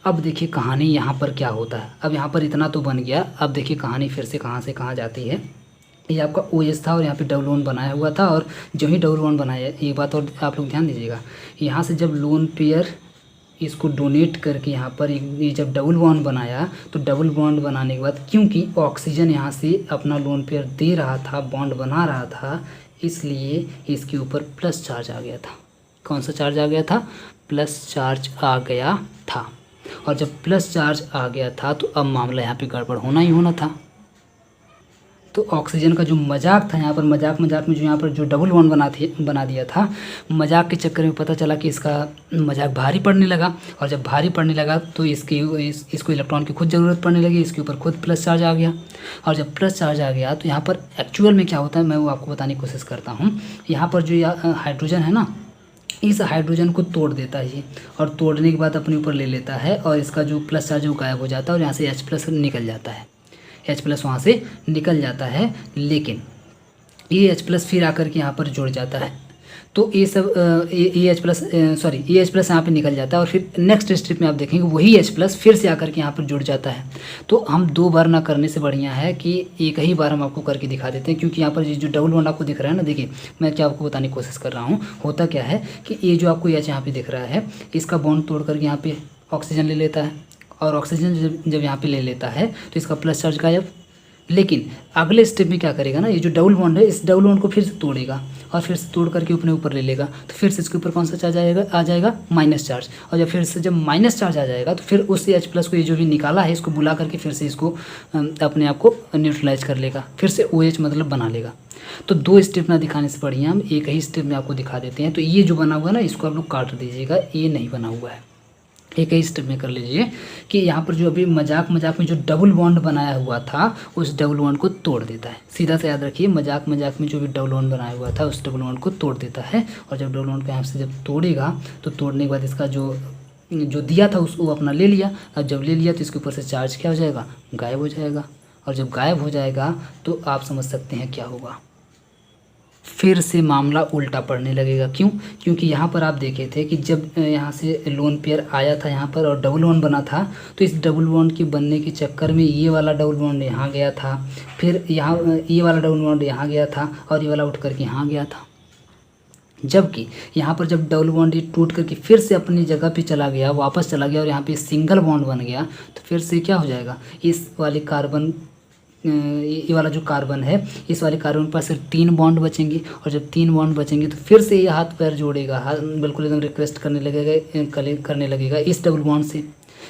अब देखिए कहानी यहाँ पर क्या होता है। अब यहाँ पर इतना तो बन गया, अब देखिए कहानी फिर से कहाँ जाती है। ये आपका OH था और यहाँ पे डबल बॉन्ड बनाया हुआ था, और जो ही डबल बॉन्ड बनाया, एक बात और आप लोग ध्यान दीजिएगा, यहाँ से जब लोन पेयर इसको डोनेट करके यहाँ पर ये जब डबल बॉन्ड बनाया, तो डबल बॉन्ड बनाने के बाद क्योंकि ऑक्सीजन यहाँ से अपना लोन पेयर दे रहा था, बॉन्ड बना रहा था, इसलिए इसके ऊपर प्लस चार्ज आ गया था। कौन सा चार्ज आ गया था? प्लस चार्ज आ गया था। और जब प्लस चार्ज आ गया था तो अब मामला यहाँ पे गड़बड़ होना ही होना था। तो ऑक्सीजन का जो मजाक था यहाँ पर, मजाक में जो यहाँ पर जो डबल बॉन्ड बना दिया था, मजाक के चक्कर में पता चला कि इसका मजाक भारी पड़ने लगा, और जब भारी पड़ने लगा तो इसको इलेक्ट्रॉन की खुद ज़रूरत पड़ने लगी, इसके ऊपर खुद प्लस चार्ज आ गया। और जब प्लस चार्ज आ गया तो यहाँ पर एक्चुअल में क्या होता है, मैं वो आपको बताने की कोशिश करता हूँ। यहाँ पर जो हाइड्रोजन है ना, इस हाइड्रोजन को तोड़ देता है ये, और तोड़ने के बाद अपने ऊपर ले लेता है, और इसका जो प्लस चार्ज वो गायब हो जाता है, और यहाँ से H+ निकल जाता है, H+ वहाँ से निकल जाता है। लेकिन ये H+ फिर आकर के यहाँ पर जुड़ जाता है, तो ये सब ये H+ यहाँ पे निकल जाता है, और फिर नेक्स्ट स्टेप में आप देखेंगे वही H+ फिर से आकर के यहाँ पर जुड़ जाता है। तो हम 2 बार ना करने से बढ़िया है कि एक ही बार हम आपको करके दिखा देते हैं, क्योंकि यहाँ पर जो डबल बॉन्ड आपको दिख रहा है ना, देखिए मैं क्या आपको बताने की कोशिश कर रहा हूँ। होता क्या है कि ये जो आपको H यहाँ पे दिख रहा है, इसका बॉन्ड तोड़ करके यहाँ पे ऑक्सीजन ले लेता है, और ऑक्सीजन जब यहाँ पे ले लेता है तो इसका प्लस चार्ज गायब। लेकिन अगले स्टेप में क्या करेगा ना, ये जो डबल बॉन्ड है, इस डबल बॉन्ड को फिर से तोड़ेगा, और फिर से तोड़ करके अपने ऊपर ले लेगा, तो फिर से इसके ऊपर कौन सा चार्ज आ जाएगा माइनस चार्ज। और जब माइनस चार्ज आ जाएगा तो फिर उस H+ को ये जो भी निकाला है इसको बुला करके फिर से इसको अपने आप को न्यूट्रलाइज कर लेगा, फिर से OH मतलब बना लेगा। तो 2 स्टेप ना दिखाने से बढ़िया हम एक ही स्टेप में आपको दिखा देते हैं। तो ये जो बना हुआ है ना, इसको आप लोग काट दीजिएगा, ये नहीं बना हुआ है, एक ही स्टेप में कर लीजिए कि यहाँ पर जो अभी मजाक में जो डबल बॉन्ड बनाया हुआ था, उस डबल बॉन्ड को तोड़ देता है। सीधा से याद रखिए, मजाक में जो भी डबल बॉन्ड बनाया हुआ था, उस डबल बॉन्ड को तोड़ देता है। और जब डबल बॉन्ड को यहाँ से जब तोड़ेगा, तो तोड़ने के बाद इसका जो दिया था उसको अपना ले लिया, और जब ले लिया तो इसके ऊपर से चार्ज क्या हो जाएगा, गायब हो जाएगा। और जब गायब हो जाएगा तो आप समझ सकते हैं क्या होगा। फिर से मामला उल्टा पड़ने लगेगा। क्यों? क्योंकि यहाँ पर आप देखे थे कि जब यहाँ से लोन पेयर आया था यहाँ पर और डबल बॉन्ड बना था, तो इस डबल बॉन्ड के बनने के चक्कर में ये वाला डबल बॉन्ड यहाँ गया था, फिर यहाँ ये वाला डबल बॉन्ड यहाँ गया था और ये वाला उठ करके यहाँ गया था। जबकि यहाँ पर जब डबल बॉन्ड ये टूट करके फिर से अपनी जगह पे चला गया, वापस चला गया और यहाँ पे सिंगल बॉन्ड बन गया, तो फिर से क्या हो जाएगा, इस वाले कार्बन, ये वाला जो कार्बन है, इस वाले कार्बन पर सिर्फ 3 बॉन्ड बचेंगे। और जब 3 बॉन्ड बचेंगे तो फिर से ये हाथ पैर जोड़ेगा, हाथ बिल्कुल एकदम रिक्वेस्ट करने लगेगा इस डबल बॉन्ड से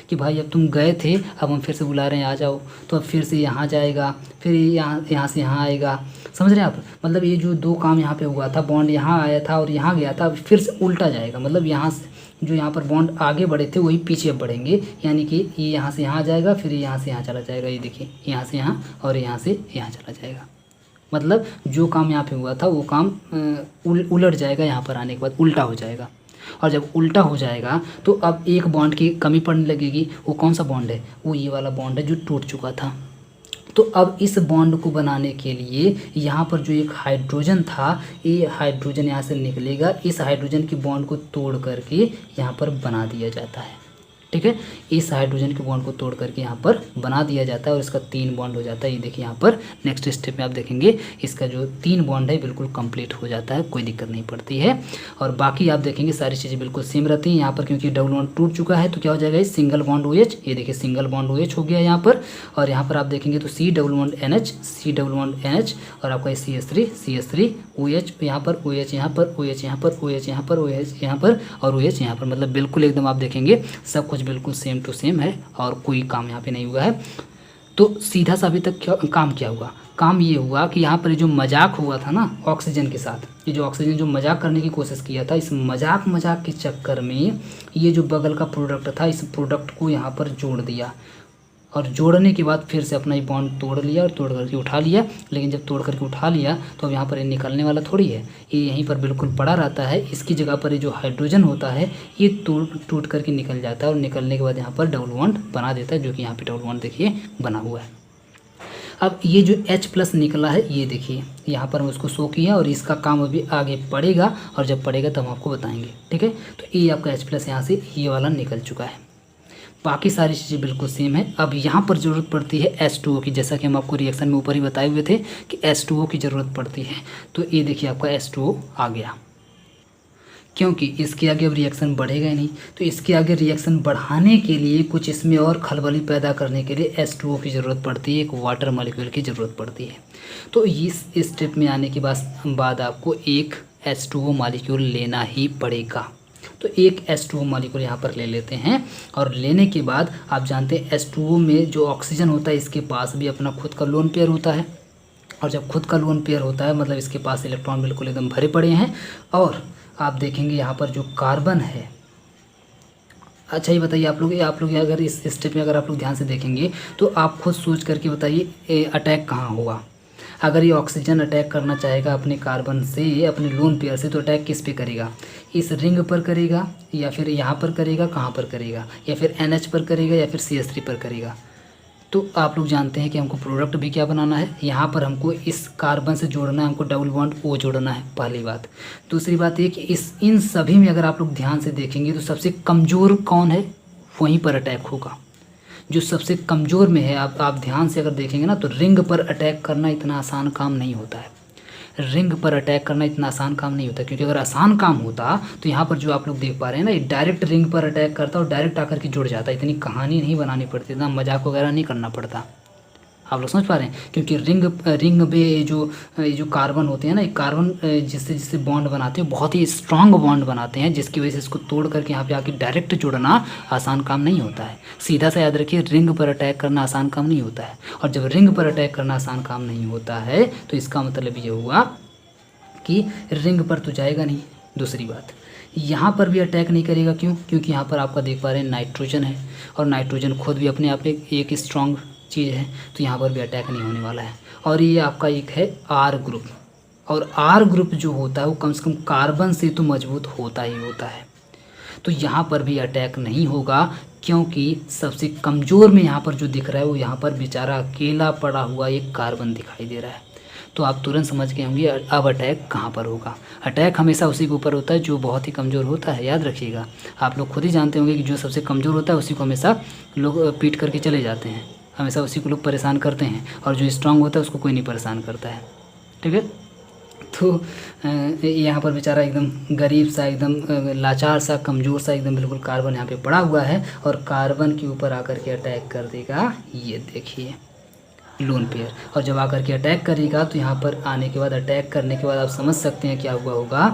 कि भाई अब तुम गए थे, अब हम फिर से बुला रहे हैं, आ जाओ। तो अब फिर से यहाँ जाएगा, फिर यहाँ से यहाँ आएगा। समझ रहे हैं आप? मतलब ये जो 2 काम यहाँ पे हुआ था, बॉन्ड यहाँ आया था और यहाँ गया था, अब फिर से उल्टा जाएगा। मतलब यहाँ से जो यहाँ पर बॉन्ड आगे बढ़े थे वही पीछे बढ़ेंगे, यानी कि ये यहाँ से यहाँ जाएगा, फिर यहाँ से यहाँ चला जाएगा। ये देखिए, यहाँ से यहाँ और यहाँ से यहाँ चला जाएगा। मतलब जो काम यहाँ पे हुआ था वो काम उलट जाएगा, यहाँ पर आने के बाद उल्टा हो जाएगा। और जब उल्टा हो जाएगा तो अब एक बॉन्ड की कमी पड़ने लगेगी। वो कौन सा बॉन्ड है? वो ये वाला बॉन्ड है जो टूट चुका था। तो अब इस बॉन्ड को बनाने के लिए यहाँ पर जो एक हाइड्रोजन था, ये हाइड्रोजन यहाँ से निकलेगा, इस हाइड्रोजन की बॉन्ड को तोड़ करके यहाँ पर बना दिया जाता है। ठीक है, इस हाइड्रोजन के बॉन्ड को तोड़ करके यहाँ पर बना दिया जाता है और इसका 3 बॉन्ड हो जाता है। ये देखिए यहाँ पर नेक्स्ट स्टेप में आप देखेंगे इसका जो 3 बॉन्ड है बिल्कुल कंप्लीट हो जाता है, कोई दिक्कत नहीं पड़ती है। और बाकी आप देखेंगे सारी चीज़ें बिल्कुल सेम रहती हैं यहाँ पर, क्योंकि डबल बॉन्ड टूट चुका है तो क्या हो जाएगा, इस सिंगल बॉन्ड OH, ये देखिए सिंगल बॉन्ड OH हो गया यहाँ पर। और यहाँ पर आप देखेंगे तो C double bond NH, C double bond NH और आपका CH3 OH यहाँ पर, OH यहाँ पर, OH यहाँ पर, OH यहाँ पर, OH यहाँ पर और OH यहाँ पर। मतलब बिल्कुल एकदम आप देखेंगे सब कुछ बिल्कुल सेम टू सेम है और कोई काम यहाँ पे नहीं हुआ है। तो सीधा सा अभी तक काम क्या हुआ? काम ये हुआ कि यहाँ पर जो मजाक हुआ था ना ऑक्सीजन के साथ, ये जो ऑक्सीजन जो मजाक करने की कोशिश किया था, इस मजाक के चक्कर में ये जो बगल का प्रोडक्ट था, इस प्रोडक्ट को यहाँ पर जोड़ दिया और जोड़ने के बाद फिर से अपना ये बॉन्ड तोड़ लिया और तोड़ करके उठा लिया। लेकिन जब तोड़ करके उठा लिया तो अब यहाँ पर ये निकलने वाला थोड़ी है, ये यहीं पर बिल्कुल पड़ा रहता है। इसकी जगह पर ये जो हाइड्रोजन होता है ये टूट करके निकल जाता है और निकलने के बाद यहाँ पर डबल बॉन्ड बना देता है, जो कि यहाँ पे डबल बॉन्ड देखिए बना हुआ है। अब ये जो H+ निकला है, ये देखिए यहाँ पर हम उसको शो किया और इसका काम अभी आगे पड़ेगा और जब पड़ेगा तब हम आपको बताएंगे। ठीक है, तो ये आपका H+ यहाँ से ये वाला निकल चुका है। बाकी सारी चीज़ें बिल्कुल सेम है। अब यहाँ पर ज़रूरत पड़ती है H2O की, जैसा कि हम आपको रिएक्शन में ऊपर ही बताए हुए थे कि H2O की ज़रूरत पड़ती है। तो ये देखिए आपका H2O आ गया, क्योंकि इसके आगे अब रिएक्शन बढ़ेगा ही नहीं। तो इसके आगे रिएक्शन बढ़ाने के लिए कुछ इसमें और खलबली पैदा करने के लिए H2O की ज़रूरत पड़ती है, एक वाटर मॉलिक्यूल की ज़रूरत पड़ती है। तो इस स्टेप में आने के बाद आपको एक H2O मॉलिक्यूल लेना ही पड़ेगा। तो एक H2O मॉलिक्यूल यहाँ पर ले लेते हैं और लेने के बाद आप जानते हैं H2O में जो ऑक्सीजन होता है इसके पास भी अपना खुद का लोन पेयर होता है। और जब खुद का लोन पेयर होता है मतलब इसके पास इलेक्ट्रॉन बिल्कुल एकदम भरे पड़े हैं। और आप देखेंगे यहाँ पर जो कार्बन है, अच्छा ये बताइए आप लोग अगर इस स्टेप में अगर आप लोग ध्यान से देखेंगे तो आप खुद सोच करके बताइए अटैक कहाँ होगा। अगर ये ऑक्सीजन अटैक करना चाहेगा अपने कार्बन से, अपने लोन पेयर से, तो अटैक किस पे करेगा? इस रिंग पर करेगा या फिर यहाँ पर करेगा, कहाँ पर करेगा? या फिर NH पर करेगा या फिर CH3 पर करेगा? तो आप लोग जानते हैं कि हमको प्रोडक्ट भी क्या बनाना है, यहाँ पर हमको इस कार्बन से जोड़ना है, हमको डबल बॉन्ड O जोड़ना है, पहली बात। दूसरी बात ये कि इन सभी में अगर आप लोग ध्यान से देखेंगे तो सबसे कमज़ोर कौन है, वहीं पर अटैक होगा। जो सबसे कमज़ोर में है, आप ध्यान से अगर देखेंगे ना तो रिंग पर अटैक करना इतना आसान काम नहीं होता है। रिंग पर अटैक करना इतना आसान काम नहीं होता, क्योंकि अगर आसान काम होता तो यहाँ पर जो आप लोग देख पा रहे हैं ना, ये डायरेक्ट रिंग पर अटैक करता और डायरेक्ट आकर के जुड़ जाता, इतनी कहानी नहीं बनानी पड़ती, इतना मजाक वगैरह नहीं करना पड़ता। आप लोग समझ पा रहे हैं? क्योंकि रिंग में जो कार्बन होते हैं ना, ये कार्बन जिससे बॉन्ड बनाते हैं, बहुत ही स्ट्रांग बॉन्ड बनाते हैं, जिसकी वजह से इसको तोड़ करके यहाँ पे आके डायरेक्ट जोड़ना आसान काम नहीं होता है। सीधा सा याद रखिए, रिंग पर अटैक करना आसान काम नहीं होता है। और जब रिंग पर अटैक करना आसान काम नहीं होता है तो इसका मतलब ये हुआ कि रिंग पर तो जाएगा नहीं। दूसरी बात, यहाँ पर भी अटैक नहीं करेगा। क्यों? क्योंकि यहाँ पर आपका देख पा रहे हैं नाइट्रोजन है और नाइट्रोजन खुद भी अपने आप एक स्ट्रांग चीज़ है, तो यहाँ पर भी अटैक नहीं होने वाला है। और ये आपका एक है R ग्रुप, और R ग्रुप जो होता है वो कम से कम कार्बन से तो मजबूत होता ही होता है। तो यहाँ पर भी अटैक नहीं होगा, क्योंकि सबसे कमज़ोर में यहाँ पर जो दिख रहा है वो यहाँ पर बेचारा अकेला पड़ा हुआ एक कार्बन दिखाई दे रहा है। तो आप तुरंत समझ गए होंगे अब अटैक कहाँ पर होगा। अटैक हमेशा उसी के ऊपर होता है जो बहुत ही कमज़ोर होता है, याद रखिएगा। आप लोग खुद ही जानते होंगे कि जो सबसे कमज़ोर होता है उसी को हमेशा लोग पीट करके चले जाते हैं, हमेशा उसी को लोग परेशान करते हैं, और जो स्ट्रांग होता है उसको कोई नहीं परेशान करता है। ठीक है, तो यहाँ पर बेचारा एकदम गरीब सा, एकदम लाचार सा, कमज़ोर सा एकदम बिल्कुल कार्बन यहाँ पे पड़ा हुआ है, और कार्बन के ऊपर आकर के अटैक कर देगा। ये देखिए लोन पेयर, और जब आकर के अटैक करेगा तो यहाँ पर आने के बाद, अटैक करने के बाद आप समझ सकते हैं क्या हुआ होगा।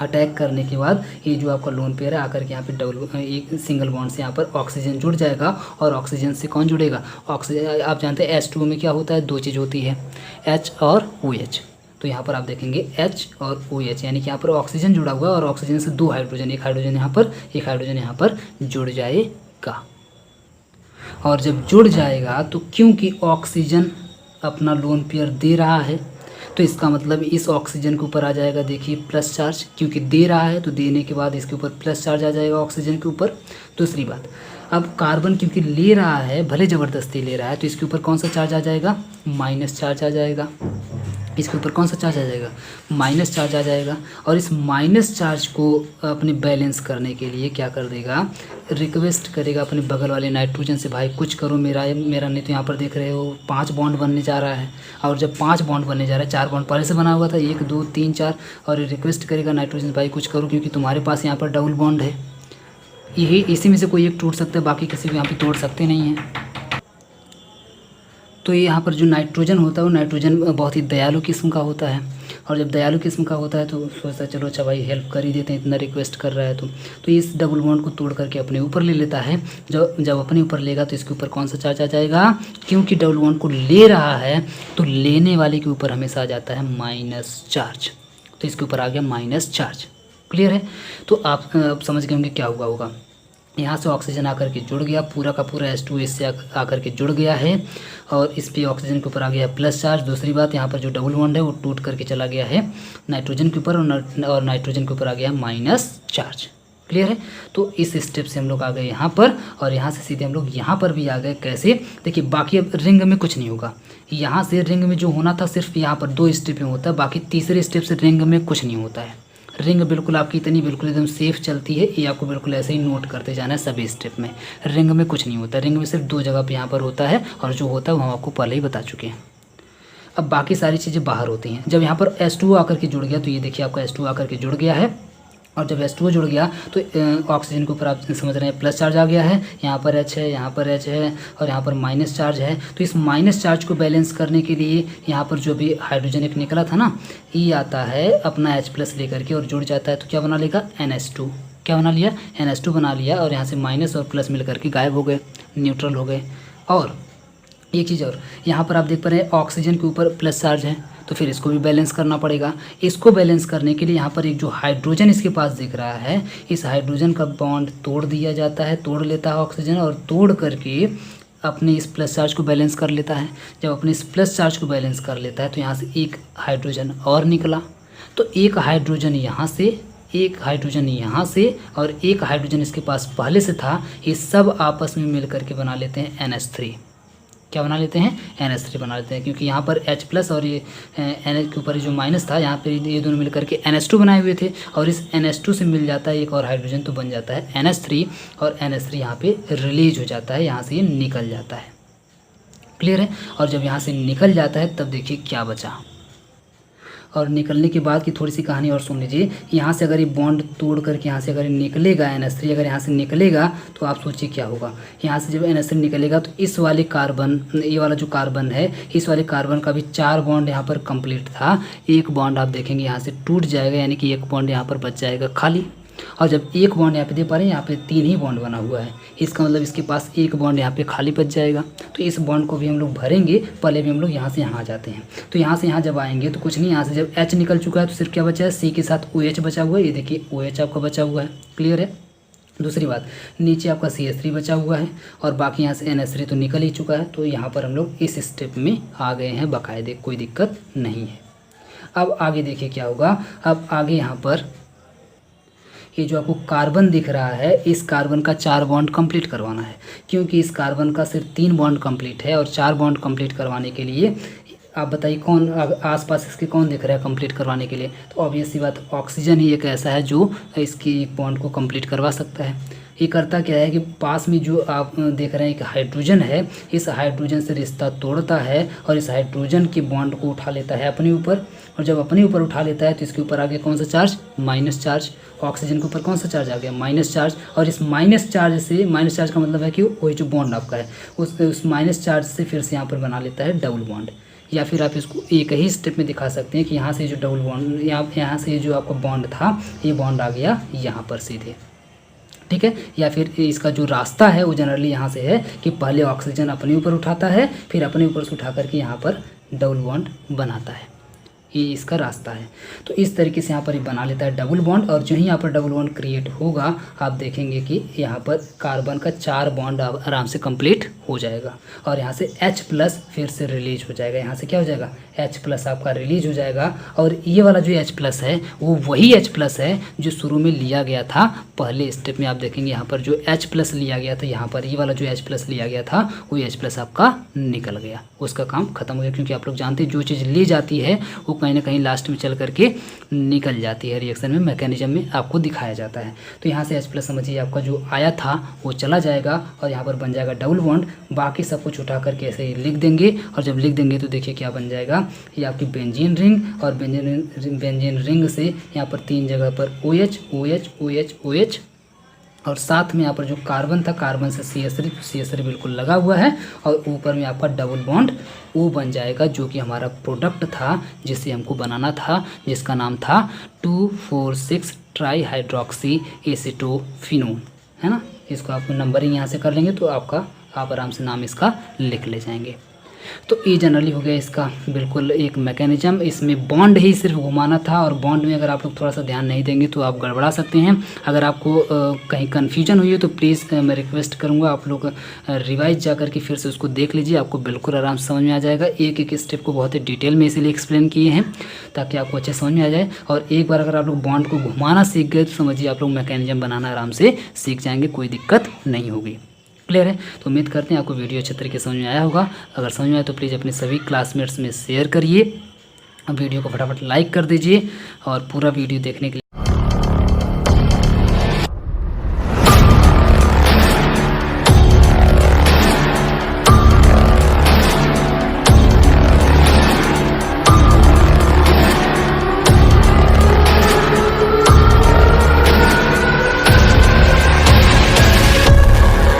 अटैक करने के बाद ये जो आपका लोन पेयर है आकर के यहाँ पे डबल एक सिंगल बॉन्ड से यहाँ पर ऑक्सीजन जुड़ जाएगा, और ऑक्सीजन से कौन जुड़ेगा, ऑक्सीजन। आप जानते हैं H2O में क्या होता है, दो चीज़ होती है, H और OH। तो यहाँ पर आप देखेंगे H और OH, यानी कि यहाँ पर ऑक्सीजन जुड़ा हुआ है, और ऑक्सीजन से दो हाइड्रोजन, एक हाइड्रोजन यहाँ पर, एक हाइड्रोजन यहाँ पर जुड़ जाएगा। और जब जुड़ जाएगा तो क्योंकि ऑक्सीजन अपना लोन पेयर दे रहा है, तो इसका मतलब इस ऑक्सीजन के ऊपर आ जाएगा, देखिए प्लस चार्ज, क्योंकि दे रहा है तो देने के बाद इसके ऊपर प्लस चार्ज आ जाएगा ऑक्सीजन के ऊपर। दूसरी बात, अब कार्बन क्योंकि ले रहा है, भले ज़बरदस्ती ले रहा है, तो इसके ऊपर कौन सा चार्ज आ जाएगा, माइनस चार्ज आ जाएगा। इसके ऊपर कौन सा चार्ज आ जाएगा, माइनस चार्ज आ जाएगा। और इस माइनस चार्ज को अपने बैलेंस करने के लिए क्या कर देगा, रिक्वेस्ट करेगा अपने बगल वाले नाइट्रोजन से, भाई कुछ करो मेरा नहीं तो यहाँ पर देख रहे हो 5 बॉन्ड बनने जा रहा है। और जब 5 बॉन्ड बनने जा रहा है, 4 बॉन्ड पहले से बना हुआ था, 1 2 3 4, और रिक्वेस्ट करेगा नाइट्रोजन, भाई कुछ करो क्योंकि तुम्हारे पास यहाँ पर डबल बॉन्ड है। यही इसी में से कोई एक टूट सकता है, बाकी किसी को यहाँ पर तोड़ सकते नहीं हैं। तो ये यहाँ पर जो नाइट्रोजन होता है वो नाइट्रोजन बहुत ही दयालु किस्म का होता है, और जब दयालु किस्म का होता है तो सोचता है चलो अच्छा भाई हेल्प कर ही देते हैं, इतना रिक्वेस्ट कर रहा है तो इस डबल बॉन्ड को तोड़ करके अपने ऊपर ले लेता है। जब अपने ऊपर लेगा तो इसके ऊपर कौन सा चार्ज आ जाएगा, क्योंकि डबल बॉन्ड को ले रहा है तो लेने वाले के ऊपर हमेशा आ जाता है माइनस चार्ज, तो इसके ऊपर आ गया माइनस चार्ज। क्लियर है, तो आप समझ गए होंगे क्या हुआ होगा। यहाँ से ऑक्सीजन आकर के जुड़ गया, पूरा का पूरा H2 इससे आकर के जुड़ गया है, और इस पे ऑक्सीजन के ऊपर आ गया प्लस चार्ज। दूसरी बात, यहाँ पर जो डबल बॉन्ड है वो टूट करके चला गया है नाइट्रोजन के ऊपर, और नाइट्रोजन के ऊपर आ गया माइनस चार्ज। क्लियर है, तो इस स्टेप से हम लोग आ गए यहाँ पर, और यहाँ से सीधे हम लोग यहाँ पर भी आ गए। कैसे, देखिए बाकी अब रिंग में कुछ नहीं होगा, यहाँ से रिंग में जो होना था सिर्फ यहाँ पर 2 स्टेप में होता है, बाकी तीसरे स्टेप से रिंग में कुछ नहीं होता है। रिंग बिल्कुल आपकी इतनी बिल्कुल एकदम सेफ चलती है, ये आपको बिल्कुल ऐसे ही नोट करते जाना है सभी स्टेप में। रिंग में कुछ नहीं होता, रिंग में सिर्फ 2 जगह पे यहाँ पर होता है, और जो होता है वो हम आपको पहले ही बता चुके हैं। अब बाकी सारी चीज़ें बाहर होती हैं। जब यहाँ पर H2O आकर के जुड़ गया, तो ये देखिए आपका H2O आकर के जुड़ गया है, और जब H2O जुड़ गया तो ऑक्सीजन के ऊपर आप समझ रहे हैं प्लस चार्ज आ गया है, यहाँ पर H है, यहाँ पर H है, और यहाँ पर माइनस चार्ज है। तो इस माइनस चार्ज को बैलेंस करने के लिए यहाँ पर जो भी हाइड्रोजन एक निकला था ना, ये आता है अपना H+ लेकर के और जुड़ जाता है, तो क्या बना लेगा, NH2। क्या बना लिया, NH2 बना लिया, और यहाँ से माइनस और प्लस मिल करके गायब हो गए, न्यूट्रल हो गए। और एक चीज़ और, यहाँ पर आप देख पा रहे हैं ऑक्सीजन के ऊपर प्लस चार्ज है, तो फिर इसको भी बैलेंस करना पड़ेगा। इसको बैलेंस करने के लिए यहाँ पर एक जो हाइड्रोजन इसके पास दिख रहा है, इस हाइड्रोजन का बॉन्ड तोड़ दिया जाता है, तोड़ लेता है ऑक्सीजन, और तोड़ करके अपने इस प्लस चार्ज को बैलेंस कर लेता है। जब अपने इस प्लस चार्ज को बैलेंस कर लेता है तो यहाँ से एक हाइड्रोजन और निकला, तो एक हाइड्रोजन यहाँ से, एक हाइड्रोजन यहाँ से, और एक हाइड्रोजन इसके पास पहले से था, ये सब आपस में मिल करके बना लेते हैं NH3। क्या बना लेते हैं, NH3 बना लेते हैं, क्योंकि यहाँ पर H+ और ये NH के ऊपर जो माइनस था, यहाँ पर ये दोनों मिल करके NH2 बनाए हुए थे, और इस NH2 से मिल जाता है एक और हाइड्रोजन, तो बन जाता है NH3, और NH3 यहाँ पे रिलीज हो जाता है, यहाँ से ये निकल जाता है। क्लियर है, और जब यहाँ से निकल जाता है तब देखिए क्या बचा, और निकलने के बाद की थोड़ी सी कहानी और सुन लीजिए। यहाँ से अगर ये बॉन्ड तोड़ करके यहाँ से अगर निकलेगा NH3, अगर यहाँ से निकलेगा तो आप सोचिए क्या होगा। यहाँ से जब NH3 निकलेगा तो इस वाले कार्बन, ये वाला जो कार्बन है, इस वाले कार्बन का भी 4 बॉन्ड यहाँ पर कंप्लीट था, एक बॉन्ड आप देखेंगे यहाँ से टूट जाएगा, यानी कि एक बॉन्ड यहाँ पर बच जाएगा खाली। और जब एक बॉन्ड यहाँ पे दे पा रहे हैं, यहाँ पे 3 ही बॉन्ड बना हुआ है, इसका मतलब इसके पास एक बॉन्ड यहाँ पे खाली बच जाएगा। तो इस बॉन्ड को भी हम लोग भरेंगे, पहले भी हम लोग यहाँ से यहाँ आ जाते हैं। तो यहाँ से यहाँ जब आएंगे तो कुछ नहीं, यहाँ से जब H निकल चुका है तो सिर्फ क्या बचा है, C के साथ OH बचा हुआ है, ये देखिए OH आपका बचा हुआ है। क्लियर है, दूसरी बात, नीचे आपका CH3 बचा हुआ है, और बाकी यहाँ से NH3 तो निकल ही चुका है। तो यहाँ पर हम लोग इस स्टेप में आ गए हैं बाकायदे, कोई दिक्कत नहीं है। अब आगे देखिए क्या होगा। अब आगे यहाँ पर ये जो आपको कार्बन दिख रहा है, इस कार्बन का 4 बॉन्ड कंप्लीट करवाना है, क्योंकि इस कार्बन का सिर्फ 3 बॉन्ड कंप्लीट है, और 4 बॉन्ड कंप्लीट करवाने के लिए आप बताइए कौन आसपास इसके कौन दिख रहा है कंप्लीट करवाने के लिए? तो ऑब्वियस सी बात, ऑक्सीजन ही एक ऐसा है जो इसकी एक बॉन्ड को कंप्लीट करवा सकता है। ये करता क्या है कि पास में जो आप देख रहे हैं कि हाइड्रोजन है, इस हाइड्रोजन से रिश्ता तोड़ता है और इस हाइड्रोजन की बॉन्ड को उठा लेता है अपने ऊपर, और जब अपने ऊपर उठा लेता है तो इसके ऊपर आ गया कौन सा चार्ज? Minus charge. ऑक्सीजन के ऊपर कौन सा चार्ज आ गया? Minus charge. और इस माइनस चार्ज से, माइनस चार्ज का मतलब है कि वही जो बॉन्ड आपका है उस माइनस चार्ज से फिर से यहाँ पर बना लेता है डबल बॉन्ड। या फिर आप इसको एक ही स्टेप में दिखा सकते हैं कि यहाँ से जो डबल बॉन्ड, यहाँ से जो आपका बॉन्ड था, ये बॉन्ड आ गया यहाँ पर सीधे, ठीक है। या फिर इसका जो रास्ता है वो जनरली यहाँ से है कि पहले ऑक्सीजन अपने ऊपर उठाता है, फिर अपने ऊपर से उठा करके यहाँ पर डबल बॉन्ड बनाता है, ये इसका रास्ता है। तो इस तरीके से यहाँ पर ये बना लेता है डबल बॉन्ड, और जो ही यहाँ पर डबल बॉन्ड क्रिएट होगा आप देखेंगे कि यहाँ पर कार्बन का 4 बॉन्ड आराम से कंप्लीट हो जाएगा, और यहाँ से H+ फिर से रिलीज हो जाएगा। यहाँ से क्या हो जाएगा? H+ आपका रिलीज हो जाएगा। और ये वाला जो H+ है वो वही H+ है जो शुरू में लिया गया था पहले स्टेप में। आप देखेंगे यहाँ पर जो H+ लिया गया था, यहाँ पर ये वाला जो H+ लिया गया था वो H+ आपका निकल गया, उसका काम खत्म हो गया। क्योंकि आप लोग जानते हैं जो चीज़ ली जाती है वो कहीं ना कहीं लास्ट में चल करके निकल जाती है, रिएक्शन में मैकेनिज्म में आपको दिखाया जाता है। तो यहाँ से H+ समझिए आपका जो आया था वो चला जाएगा, और यहाँ पर बन जाएगा डबल बॉन्ड। बाकी सब कुछ उठा करके ऐसे ही लिख देंगे, और जब लिख देंगे तो देखिए क्या बन जाएगा, ये आपकी बेंजीन रिंग, और बेंजीन रिंग से यहाँ पर 3 जगह पर OH OH OH OH, और साथ में यहाँ पर जो कार्बन था, कार्बन से CH3 बिल्कुल लगा हुआ है, और ऊपर में आपका डबल बॉन्ड वो बन जाएगा जो कि हमारा प्रोडक्ट था जिसे हमको बनाना था, जिसका नाम था 2,4,6 ट्राईहाइड्रोक्सी एसीटोफिनोन, है ना। इसको आप नंबरिंग यहाँ से कर लेंगे तो आप आराम से नाम इसका लिख ले जाएंगे। तो ये जनरली हो गया इसका बिल्कुल एक मैकेनिज्म। इसमें बॉन्ड ही सिर्फ घुमाना था, और बॉन्ड में अगर आप लोग थोड़ा सा ध्यान नहीं देंगे तो आप गड़बड़ा सकते हैं। अगर आपको कहीं कन्फ्यूजन हुई है तो प्लीज़ मैं रिक्वेस्ट करूँगा आप लोग रिवाइज जा करके फिर से उसको देख लीजिए, आपको बिल्कुल आराम से समझ में आ जाएगा। एक एक स्टेप को बहुत ही डिटेल में इसीलिए एक्सप्लेन किए हैं ताकि आपको अच्छे समझ में आ जाए। और एक बार अगर आप लोग बॉन्ड को घुमाना सीख गए तो समझिए आप लोग मैकेनिज्म बनाना आराम से सीख जाएंगे, कोई दिक्कत नहीं होगी। क्लियर है? तो उम्मीद करते हैं आपको वीडियो अच्छे तरीके से समझ में आया होगा। अगर समझ में आए तो प्लीज़ अपने सभी क्लासमेट्स में शेयर करिए, वीडियो को फटाफट लाइक कर दीजिए, और पूरा वीडियो देखने के लिए